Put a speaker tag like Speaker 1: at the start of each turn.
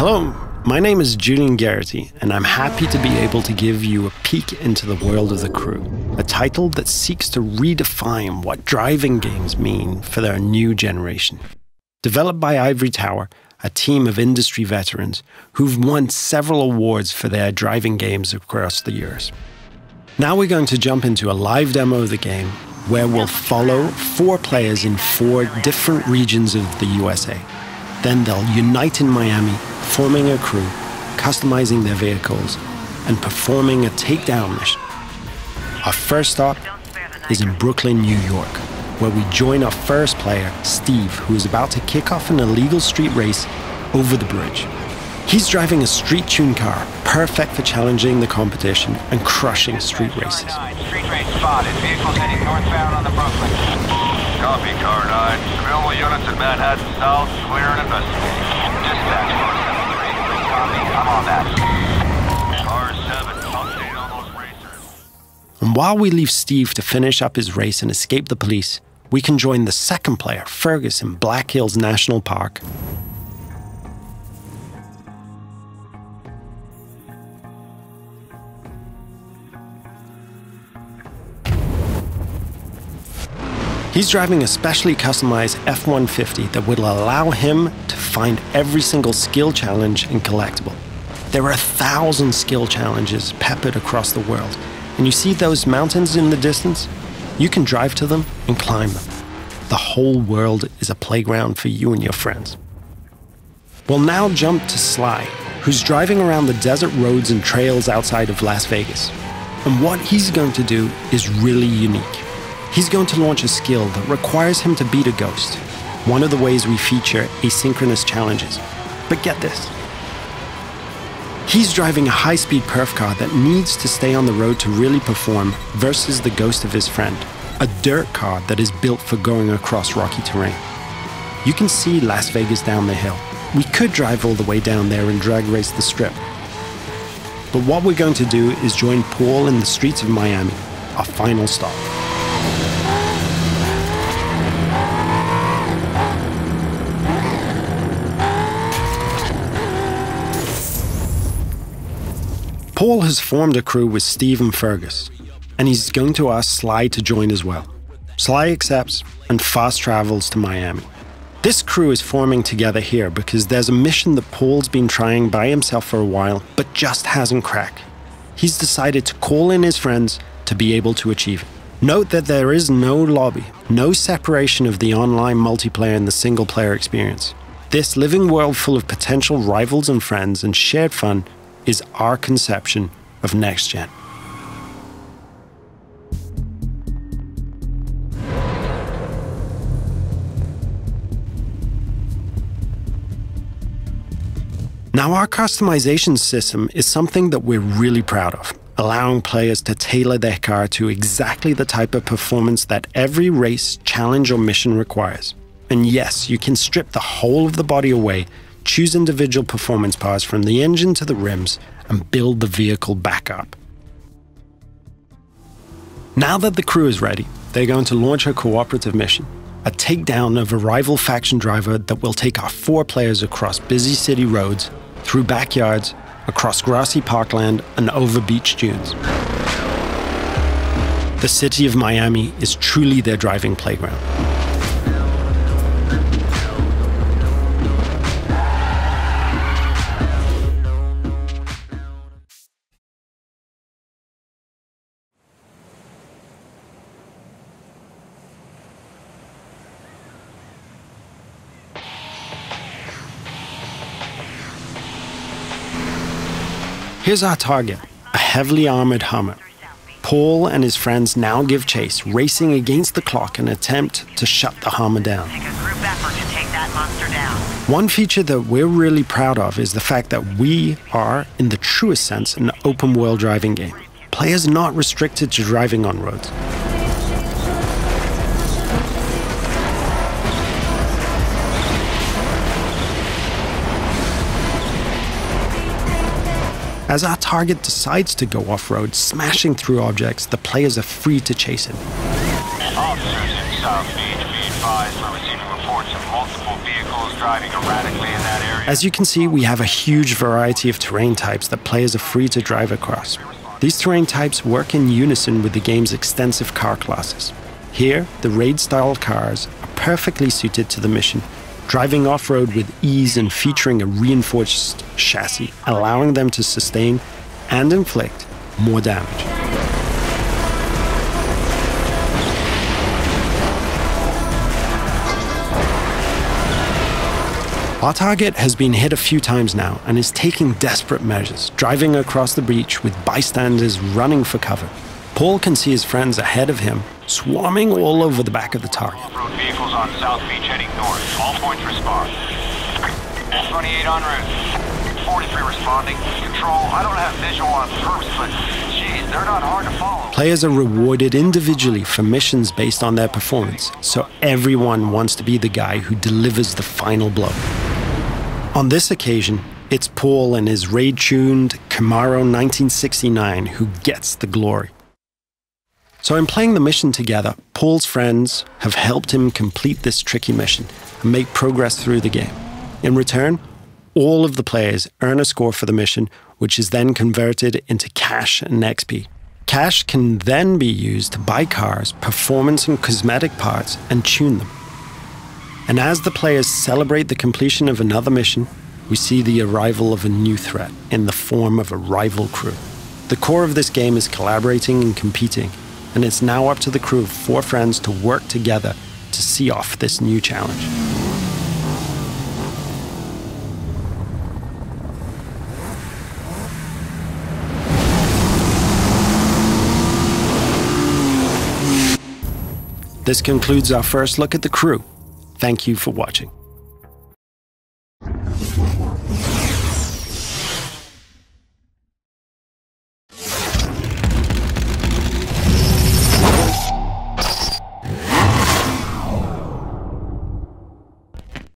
Speaker 1: Hello, my name is Julian Garrity, and I'm happy to be able to give you a peek into the world of The Crew, a title that seeks to redefine what driving games mean for their new generation. Developed by Ivory Tower, a team of industry veterans who've won several awards for their driving games across the years. Now we're going to jump into a live demo of the game, where we'll follow 4 players in 4 different regions of the USA. Then they'll unite in Miami, forming a crew, customizing their vehicles, and performing a takedown mission. Our first stop is in Brooklyn, New York, where we join our first player, Steve, who is about to kick off an illegal street race over the bridge. He's driving a street-tuned car, perfect for challenging the competition and crushing street races.
Speaker 2: Street race spotted. Vehicles heading northbound on the Brooklyn. Copy, Car 9. Available units in Manhattan South, clear and investigating. Dispatch 473. Copy, I'm on that. Car 7, update on those racers.
Speaker 1: And while we leave Steve to finish up his race and escape the police, we can join the second player, Fergus, in Black Hills National Park. He's driving a specially customized F-150 that will allow him to find every single skill challenge and collectible. There are 1,000 skill challenges peppered across the world, and you see those mountains in the distance? You can drive to them and climb them. The whole world is a playground for you and your friends. We'll now jump to Sly, who's driving around the desert roads and trails outside of Las Vegas. And what he's going to do is really unique. He's going to launch a skill that requires him to beat a ghost, one of the ways we feature asynchronous challenges. But get this. He's driving a high-speed perf car that needs to stay on the road to really perform versus the ghost of his friend, a dirt car that is built for going across rocky terrain. You can see Las Vegas down the hill. We could drive all the way down there and drag race the strip. But what we're going to do is join Paul in the streets of Miami, our final stop. Paul has formed a crew with Steve and Fergus, and he's going to ask Sly to join as well. Sly accepts and fast travels to Miami. This crew is forming together here because there's a mission that Paul's been trying by himself for a while, but just hasn't cracked. He's decided to call in his friends to be able to achieve it. Note that there is no lobby, no separation of the online multiplayer and the single-player experience. This living world full of potential rivals and friends and shared fun is our conception of next gen. Now, our customization system is something that we're really proud of, allowing players to tailor their car to exactly the type of performance that every race, challenge, or mission requires. And yes, you can strip the whole of the body away, choose individual performance parts from the engine to the rims, and build the vehicle back up. Now that the crew is ready, they're going to launch a cooperative mission, a takedown of a rival faction driver that will take our 4 players across busy city roads, through backyards, across grassy parkland, and over beach dunes. The city of Miami is truly their driving playground. Here's our target, a heavily armored Hummer. Paul and his friends now give chase, racing against the clock in an attempt to shut the Hummer down.
Speaker 2: Take a group effort to take that monster down.
Speaker 1: One feature that we're really proud of is the fact that we are, in the truest sense, an open-world driving game. Players are not restricted to driving on roads. As our target decides to go off-road, smashing through objects, the players are free to chase him.
Speaker 2: Officers in South Beach, be advised we're receiving reports of multiple vehicles vehicles driving erratically in that area.
Speaker 1: As you can see, we have a huge variety of terrain types that players are free to drive across. These terrain types work in unison with the game's extensive car classes. Here, the raid-style cars are perfectly suited to the mission, driving off-road with ease and featuring a reinforced chassis, allowing them to sustain and inflict more damage. Our target has been hit a few times now and is taking desperate measures, driving across the breach with bystanders running for cover. Paul can see his friends ahead of him, swarming all over the back of the target.
Speaker 2: Off-road vehicles on South Beach heading north. All points respond. 28 en route. 43 responding. Control, I don't have visual on perps, but geez, they're not hard to follow.
Speaker 1: Players are rewarded individually for missions based on their performance, so everyone wants to be the guy who delivers the final blow. On this occasion, it's Paul and his raid-tuned Camaro 1969 who gets the glory. So in playing the mission together, Paul's friends have helped him complete this tricky mission and make progress through the game. In return, all of the players earn a score for the mission, which is then converted into cash and XP. Cash can then be used to buy cars, performance and cosmetic parts, and tune them. And as the players celebrate the completion of another mission, we see the arrival of a new threat in the form of a rival crew. The core of this game is collaborating and competing, and it's now up to the crew of 4 friends to work together to see off this new challenge. This concludes our first look at the crew. Thank you for watching.